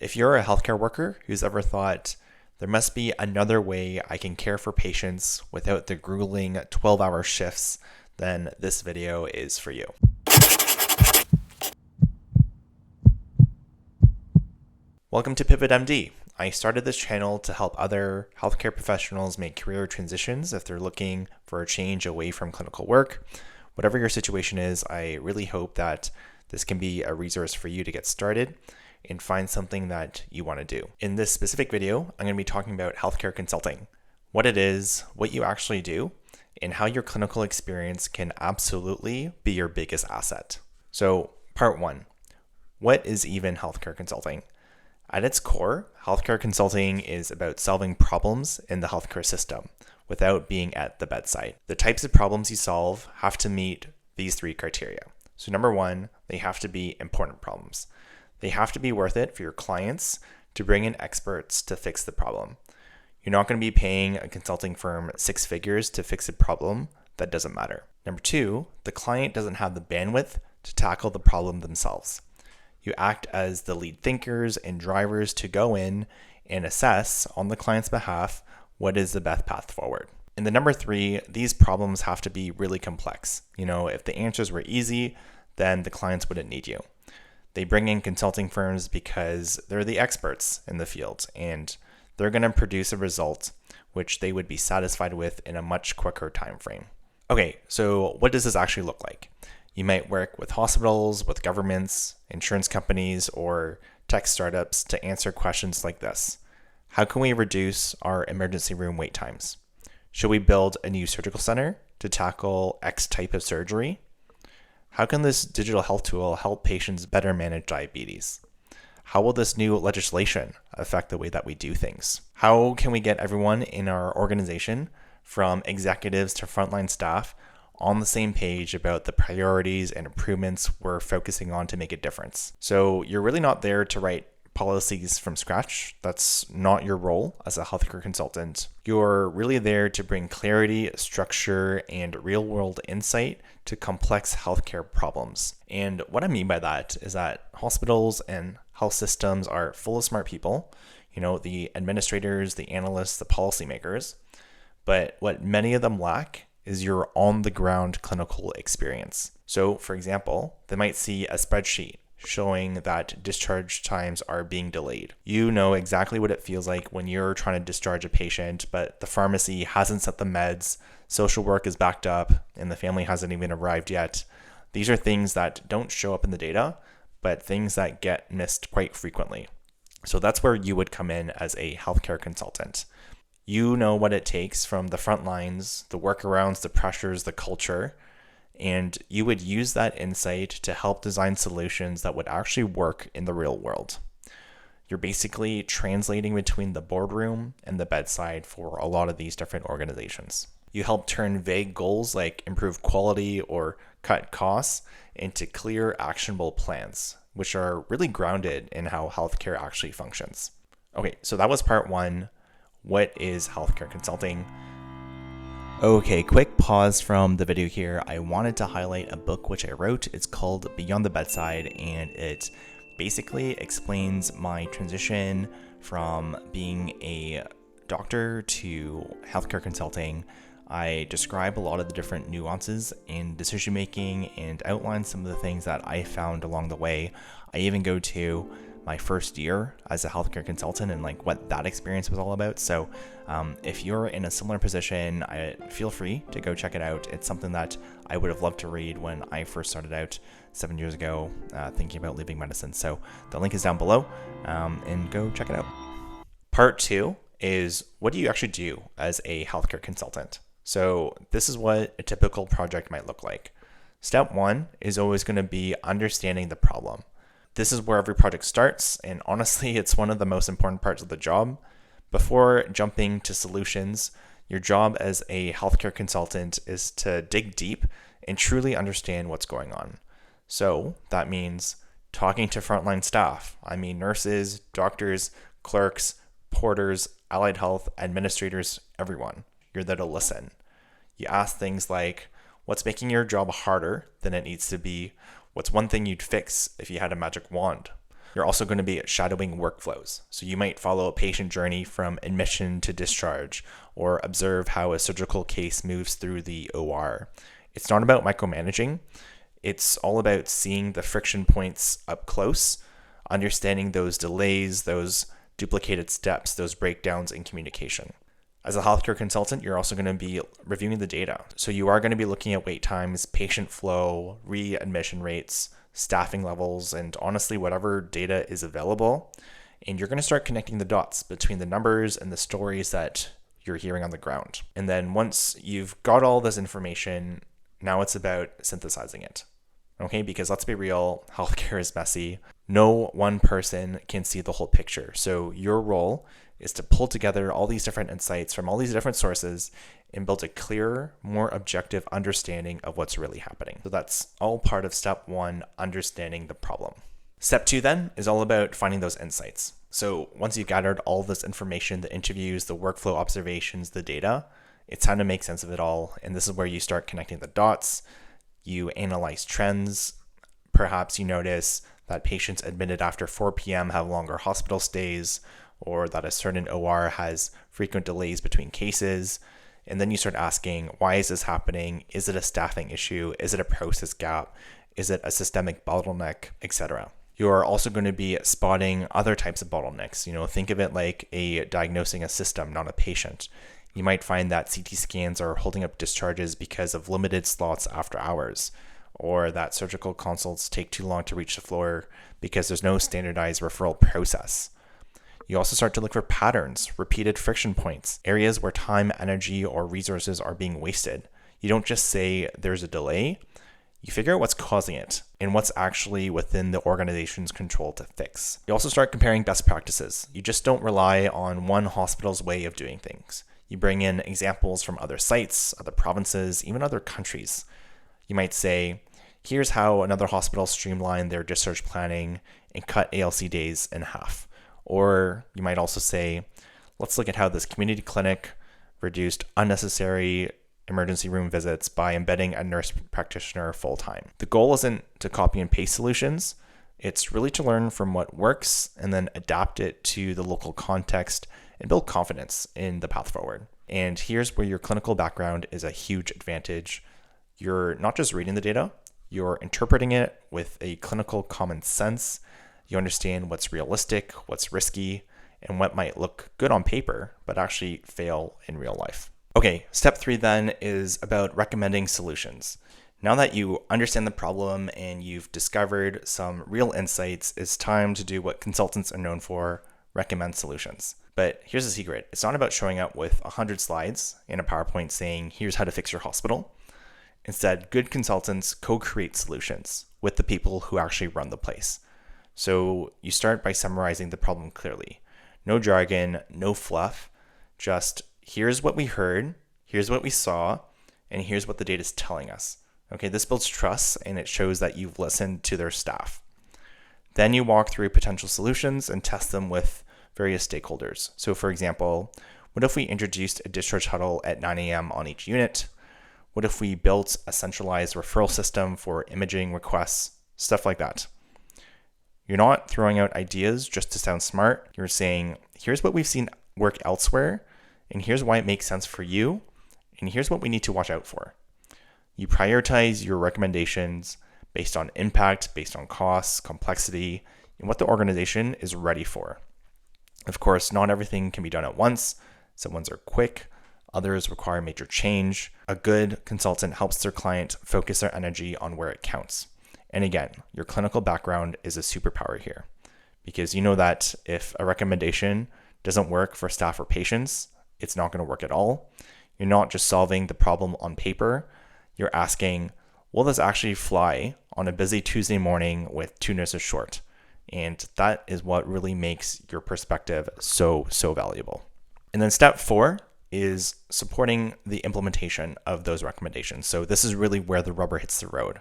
If you're a healthcare worker who's ever thought, there must be another way I can care for patients without the grueling 12-hour shifts, then this video is for you. Welcome to Pivot MD. I started this channel to help other healthcare professionals make career transitions if they're looking for a change away from clinical work. Whatever your situation is, I really hope that this can be a resource for you to get started and find something that you want to do. In this specific video, I'm going to be talking about healthcare consulting, what it is, what you actually do, and how your clinical experience can absolutely be your biggest asset. So, part one, what is even healthcare consulting? At its core, healthcare consulting is about solving problems in the healthcare system without being at the bedside. The types of problems you solve have to meet these three criteria. So number one, they have to be important problems. They have to be worth it for your clients to bring in experts to fix the problem. You're not going to be paying a consulting firm 6 figures to fix a problem that doesn't matter. Number two, the client doesn't have the bandwidth to tackle the problem themselves. You act as the lead thinkers and drivers to go in and assess on the client's behalf what is the best path forward. And the number three, these problems have to be really complex. If the answers were easy, then the clients wouldn't need you. They bring in consulting firms because they're the experts in the field and they're going to produce a result which they would be satisfied with in a much quicker time frame. Okay, so what does this actually look like? You might work with hospitals, with governments, insurance companies, or tech startups to answer questions like this. How can we reduce our emergency room wait times? Should we build a new surgical center to tackle X type of surgery? How can this digital health tool help patients better manage diabetes? How will this new legislation affect the way that we do things? How can we get everyone in our organization, from executives to frontline staff, on the same page about the priorities and improvements we're focusing on to make a difference? So you're really not there to write policies from scratch. That's not your role as a healthcare consultant. You're really there to bring clarity, structure, and real-world insight to complex healthcare problems. And what I mean by that is that hospitals and health systems are full of smart people, the administrators, the analysts, the policymakers. But what many of them lack is your on-the-ground clinical experience. So, for example, they might see a spreadsheet showing that discharge times are being delayed. You know exactly what it feels like when you're trying to discharge a patient, but the pharmacy hasn't set the meds, social work is backed up, and the family hasn't even arrived yet. These are things that don't show up in the data, but things that get missed quite frequently. So that's where you would come in as a healthcare consultant. You know what it takes from the front lines, the workarounds, the pressures, the culture, and you would use that insight to help design solutions that would actually work in the real world. You're basically translating between the boardroom and the bedside for a lot of these different organizations. You help turn vague goals like improve quality or cut costs into clear, actionable plans, which are really grounded in how healthcare actually functions. Okay, so that was part one. What is healthcare consulting? Okay, quick pause from the video here. I wanted to highlight a book which I wrote. It's called Beyond the Bedside, and it basically explains my transition from being a doctor to healthcare consulting. I describe a lot of the different nuances in decision making and outline some of the things that I found along the way. I even go to my first year as a healthcare consultant and what that experience was all about. So if you're in a similar position, feel free to go check it out. It's something that I would have loved to read when I first started out 7 years ago, thinking about leaving medicine. So the link is down below, and go check it out. Part two is, what do you actually do as a healthcare consultant? So this is what a typical project might look like. Step one is always going to be understanding the problem. This is where every project starts, and honestly, it's one of the most important parts of the job. Before jumping to solutions, your job as a healthcare consultant is to dig deep and truly understand what's going on. So that means talking to frontline staff. Nurses, doctors, clerks, porters, allied health, administrators, everyone. You're there to listen. You ask things like, what's making your job harder than it needs to be? What's one thing you'd fix if you had a magic wand? You're also going to be shadowing workflows. So you might follow a patient journey from admission to discharge, or observe how a surgical case moves through the OR. It's not about micromanaging. It's all about seeing the friction points up close, understanding those delays, those duplicated steps, those breakdowns in communication. As a healthcare consultant, you're also going to be reviewing the data. So you are going to be looking at wait times, patient flow, readmission rates, staffing levels, and honestly, whatever data is available. And you're going to start connecting the dots between the numbers and the stories that you're hearing on the ground. And then once you've got all this information, now it's about synthesizing it. Okay, because let's be real, healthcare is messy. No one person can see the whole picture. So your role is to pull together all these different insights from all these different sources and build a clearer, more objective understanding of what's really happening. So that's all part of step 1, understanding the problem. Step 2 then is all about finding those insights. So once you've gathered all this information, the interviews, the workflow observations, the data, it's time to make sense of it all. And this is where you start connecting the dots. You analyze trends. Perhaps you notice that patients admitted after 4 p.m. have longer hospital stays, or that a certain OR has frequent delays between cases. And then you start asking, why is this happening? Is it a staffing issue? Is it a process gap? Is it a systemic bottleneck, etc.? You're also going to be spotting other types of bottlenecks. Think of it like diagnosing a system, not a patient. You might find that CT scans are holding up discharges because of limited slots after hours, or that surgical consults take too long to reach the floor because there's no standardized referral process. You also start to look for patterns, repeated friction points, areas where time, energy, or resources are being wasted. You don't just say there's a delay. You figure out what's causing it and what's actually within the organization's control to fix. You also start comparing best practices. You just don't rely on one hospital's way of doing things. You bring in examples from other sites, other provinces, even other countries. You might say, here's how another hospital streamlined their discharge planning and cut ALC days in half. Or you might also say, let's look at how this community clinic reduced unnecessary emergency room visits by embedding a nurse practitioner full-time. The goal isn't to copy and paste solutions. It's really to learn from what works and then adapt it to the local context and build confidence in the path forward. And here's where your clinical background is a huge advantage. You're not just reading the data, you're interpreting it with a clinical common sense. You understand what's realistic, what's risky, and what might look good on paper, but actually fail in real life. Okay, step 3 then is about recommending solutions. Now that you understand the problem and you've discovered some real insights, it's time to do what consultants are known for, recommend solutions. But here's the secret. It's not about showing up with 100 slides in a PowerPoint saying, here's how to fix your hospital. Instead, good consultants co-create solutions with the people who actually run the place. So you start by summarizing the problem clearly. No jargon, no fluff, just here's what we heard, here's what we saw, and here's what the data is telling us. Okay, this builds trust and it shows that you've listened to their staff. Then you walk through potential solutions and test them with various stakeholders. So for example, what if we introduced a discharge huddle at 9 a.m. on each unit? What if we built a centralized referral system for imaging requests? Stuff like that. You're not throwing out ideas just to sound smart. You're saying, here's what we've seen work elsewhere, and here's why it makes sense for you, and here's what we need to watch out for. You prioritize your recommendations based on impact, based on costs, complexity, and what the organization is ready for. Of course, not everything can be done at once. Some ones are quick, others require major change. A good consultant helps their client focus their energy on where it counts. And again, your clinical background is a superpower here, because you know that if a recommendation doesn't work for staff or patients, it's not going to work at all. You're not just solving the problem on paper. You're asking, will this actually fly on a busy Tuesday morning with 2 nurses short? And that is what really makes your perspective so valuable. And then step 4 is supporting the implementation of those recommendations. So this is really where the rubber hits the road,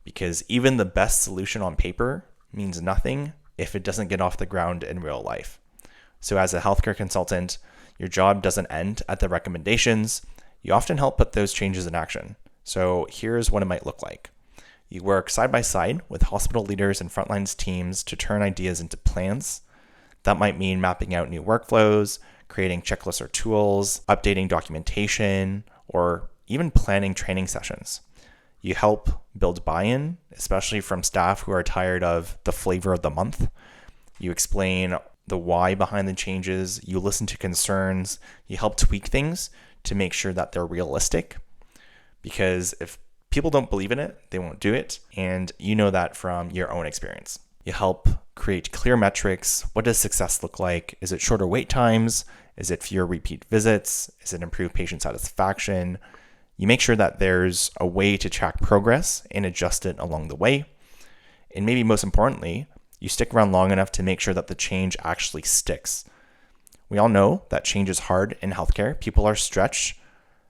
because even the best solution on paper means nothing if it doesn't get off the ground in real life. So as a healthcare consultant, your job doesn't end at the recommendations. You often help put those changes in action. So here's what it might look like. You work side by side with hospital leaders and frontlines teams to turn ideas into plans. That might mean mapping out new workflows, creating checklists or tools, updating documentation, or even planning training sessions. You help build buy-in, especially from staff who are tired of the flavor of the month. You explain the why behind the changes, you listen to concerns, you help tweak things to make sure that they're realistic. Because if people don't believe in it, they won't do it. And you know that from your own experience. You help create clear metrics. What does success look like? Is it shorter wait times? Is it fewer repeat visits? Is it improved patient satisfaction? You make sure that there's a way to track progress and adjust it along the way. And maybe most importantly, you stick around long enough to make sure that the change actually sticks. We all know that change is hard in healthcare. People are stretched,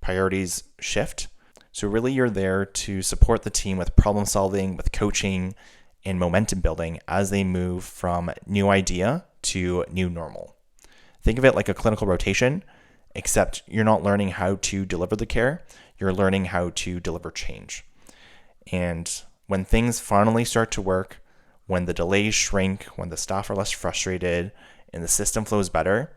priorities shift. So really you're there to support the team with problem solving, with coaching, and momentum building as they move from new idea to new normal. Think of it like a clinical rotation, except you're not learning how to deliver the care, you're learning how to deliver change. And when things finally start to work, when the delays shrink, when the staff are less frustrated, and the system flows better,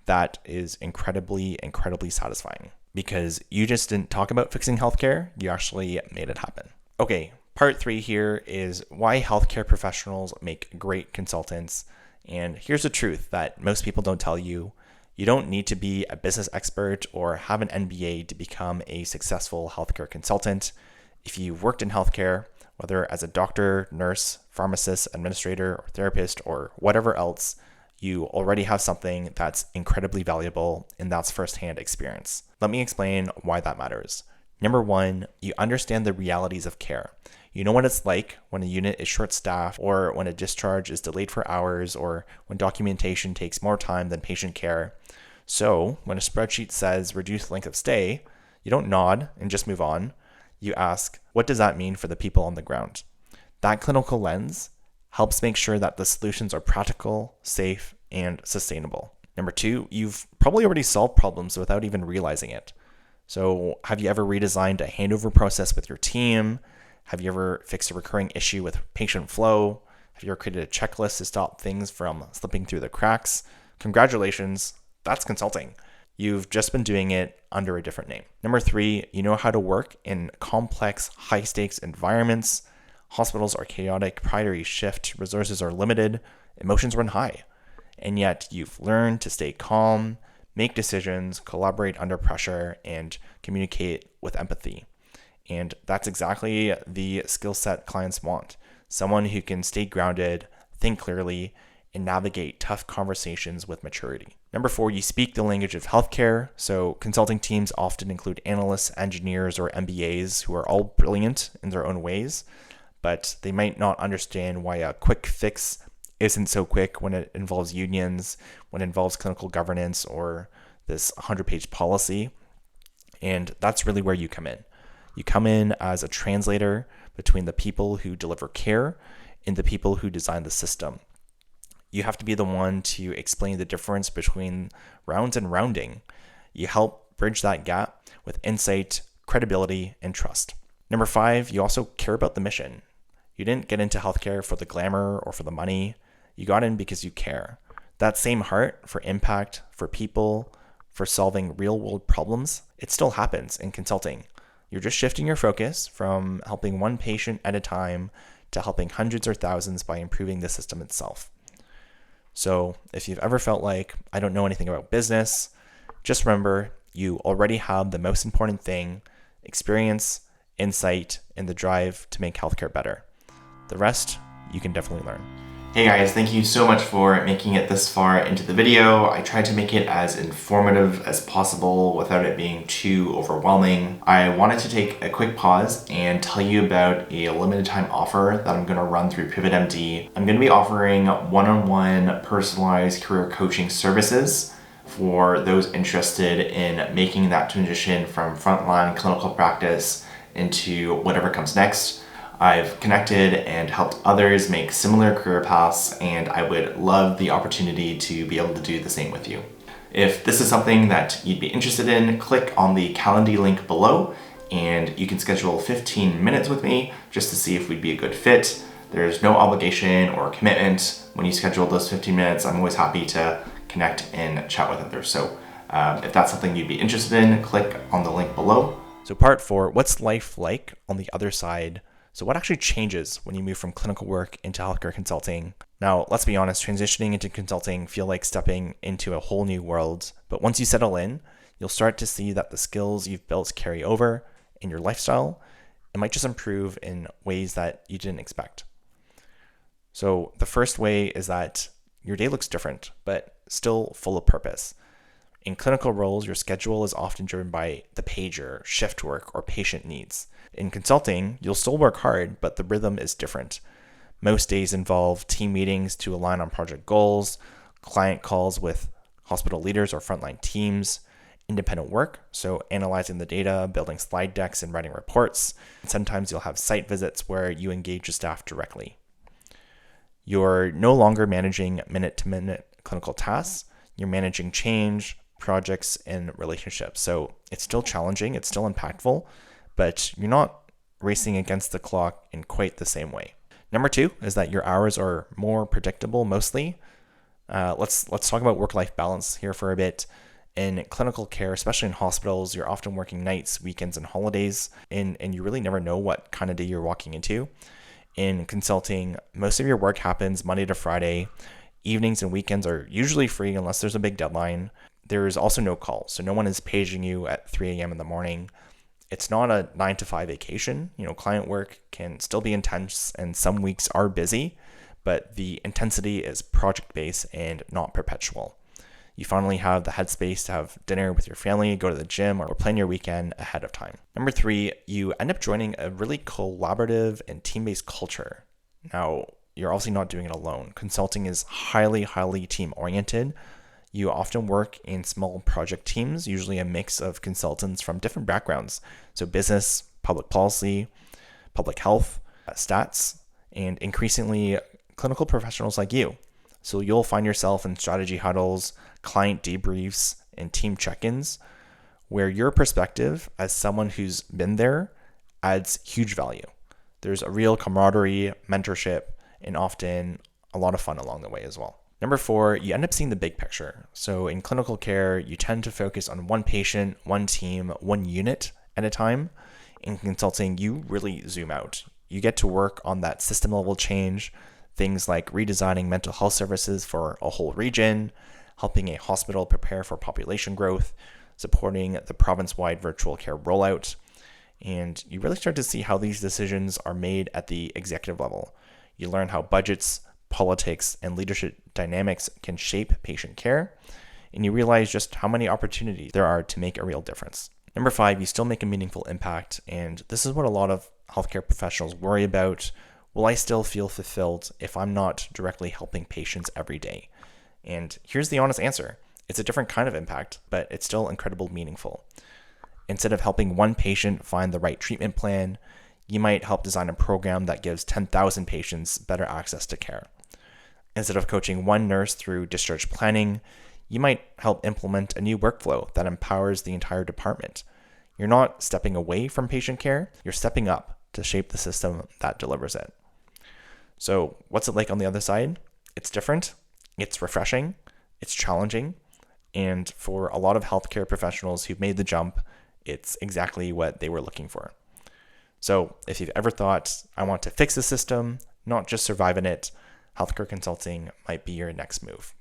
that is incredibly, incredibly satisfying. Because you just didn't talk about fixing healthcare, you actually made it happen. Okay, part 3 here is why healthcare professionals make great consultants. And here's the truth that most people don't tell you. You don't need to be a business expert or have an MBA to become a successful healthcare consultant. If you've worked in healthcare, whether as a doctor, nurse, pharmacist, administrator, or therapist, or whatever else, you already have something that's incredibly valuable, and that's firsthand experience. Let me explain why that matters. Number 1, you understand the realities of care. You know what it's like when a unit is short-staffed, or when a discharge is delayed for hours, or when documentation takes more time than patient care. So when a spreadsheet says reduced length of stay, you don't nod and just move on. You ask, what does that mean for the people on the ground? That clinical lens helps make sure that the solutions are practical, safe, and sustainable. Number 2, you've probably already solved problems without even realizing it. So have you ever redesigned a handover process with your team? Have you ever fixed a recurring issue with patient flow? Have you ever created a checklist to stop things from slipping through the cracks? Congratulations, that's consulting. You've just been doing it under a different name. Number 3, you know how to work in complex, high-stakes environments. Hospitals are chaotic, priorities shift, resources are limited, emotions run high. And yet you've learned to stay calm, make decisions, collaborate under pressure, and communicate with empathy. And that's exactly the skill set clients want. Someone who can stay grounded, think clearly, and navigate tough conversations with maturity. Number 4, you speak the language of healthcare. So consulting teams often include analysts, engineers, or MBAs who are all brilliant in their own ways, but they might not understand why a quick fix isn't so quick when it involves unions, when it involves clinical governance, or this 100-page policy. And that's really where you come in. You come in as a translator between the people who deliver care and the people who design the system. You have to be the one to explain the difference between rounds and rounding. You help bridge that gap with insight, credibility, and trust. Number 5, you also care about the mission. You didn't get into healthcare for the glamour or for the money. You got in because you care. That same heart for impact, for people, for solving real-world problems, it still happens in consulting. You're just shifting your focus from helping one patient at a time to helping hundreds or thousands by improving the system itself. So if you've ever felt like, I don't know anything about business, just remember you already have the most important thing: experience, insight, and the drive to make healthcare better. The rest, you can definitely learn. Hey guys, thank you so much for making it this far into the video. I tried to make it as informative as possible without it being too overwhelming. I wanted to take a quick pause and tell you about a limited time offer that I'm going to run through PivotMD. I'm going to be offering one-on-one personalized career coaching services for those interested in making that transition from frontline clinical practice into whatever comes next. I've connected and helped others make similar career paths, and I would love the opportunity to be able to do the same with you. If this is something that you'd be interested in, click on the Calendly link below and you can schedule 15 minutes with me just to see if we'd be a good fit. There's no obligation or commitment. When you schedule those 15 minutes, I'm always happy to connect and chat with others. So if that's something you'd be interested in, click on the link below. So part 4, what's life like on the other side? So what actually changes when you move from clinical work into healthcare consulting? Now, let's be honest, transitioning into consulting feel like stepping into a whole new world. But once you settle in, you'll start to see that the skills you've built carry over in your lifestyle. It might just improve in ways that you didn't expect. So the first way is that your day looks different, but still full of purpose. In clinical roles, your schedule is often driven by the pager, shift work, or patient needs. In consulting, you'll still work hard, but the rhythm is different. Most days involve team meetings to align on project goals, client calls with hospital leaders or frontline teams, independent work, so analyzing the data, building slide decks, and writing reports. And sometimes you'll have site visits where you engage your staff directly. You're no longer managing minute-to-minute clinical tasks. You're managing change, projects, and relationships. So it's still challenging, it's still impactful, but you're not racing against the clock in quite the same way. Number 2 is that your hours are more predictable mostly. Let's talk about work-life balance here for a bit. In clinical care, especially in hospitals, you're often working nights, weekends, and holidays, and you really never know what kind of day you're walking into. In consulting, most of your work happens Monday to Friday. Evenings and weekends are usually free unless there's a big deadline. There is also no call, so no one is paging you at 3 a.m. in the morning. It's not a 9 to 5 vacation. Client work can still be intense and some weeks are busy, but the intensity is project-based and not perpetual. You finally have the headspace to have dinner with your family, go to the gym, or plan your weekend ahead of time. Number 3, you end up joining a really collaborative and team-based culture. Now, you're obviously not doing it alone. Consulting is highly, highly team-oriented. You often work in small project teams, usually a mix of consultants from different backgrounds. So business, public policy, public health, stats, and increasingly clinical professionals like you. So you'll find yourself in strategy huddles, client debriefs, and team check-ins, where your perspective as someone who's been there adds huge value. There's a real camaraderie, mentorship, and often a lot of fun along the way as well. Number 4, you end up seeing the big picture. So in clinical care, you tend to focus on one patient, one team, one unit at a time. In consulting, you really zoom out. You get to work on that system level change, things like redesigning mental health services for a whole region, helping a hospital prepare for population growth, supporting the province-wide virtual care rollout. And you really start to see how these decisions are made at the executive level. You learn how budgets, politics, and leadership dynamics can shape patient care, and you realize just how many opportunities there are to make a real difference. Number 5, you still make a meaningful impact, and this is what a lot of healthcare professionals worry about. Will I still feel fulfilled if I'm not directly helping patients every day? And here's the honest answer. It's a different kind of impact, but it's still incredibly meaningful. Instead of helping one patient find the right treatment plan, you might help design a program that gives 10,000 patients better access to care. Instead of coaching one nurse through discharge planning, you might help implement a new workflow that empowers the entire department. You're not stepping away from patient care, you're stepping up to shape the system that delivers it. So what's it like on the other side? It's different, it's refreshing, it's challenging, and for a lot of healthcare professionals who've made the jump, it's exactly what they were looking for. So if you've ever thought, I want to fix the system, not just survive in it, healthcare consulting might be your next move.